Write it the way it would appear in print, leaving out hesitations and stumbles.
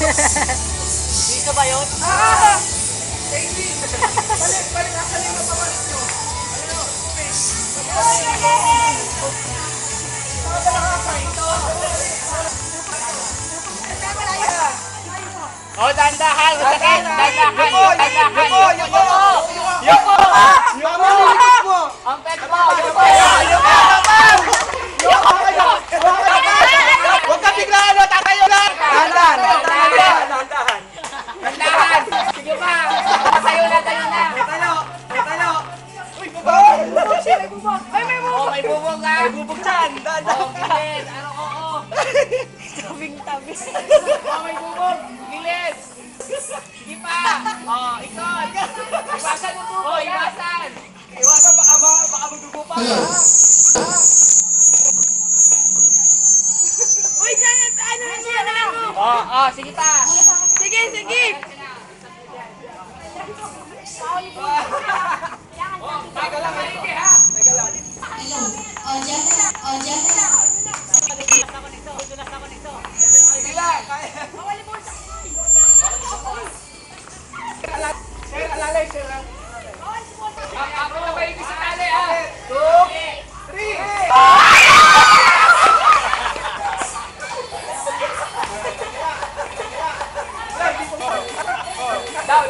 Dito ba yun? Ah! Baby! Balik, asan yung mapamalik nyo? Ano? Mga balakasay. Oh, dandahan! Masakit! Dandahan! Yuko! Ang pet mo! Huwag ka bigla ano, tatayo lang! Dandahan! Sige pa! Tayo na! May talo! Uy, bubog! Ay, may bubog! Oh, may bubog ka! May bubog dyan! Oh, gilid! Ano, oo! Tabing-tabi. Oh, may bubog! Gilid! Sige pa! Oh, ikot! Iwasan mo bubog! Oh, iwasan! Iwasan, baka madugo pa! Uy, dyan! Ano na siya na ako? Oh, sige pa! Sige! Teka lang, maigi ha! Teka lang. Sige lang! Sir, alalay, sir. Ako na maigi sa tali, ha? 2, 3! Daw!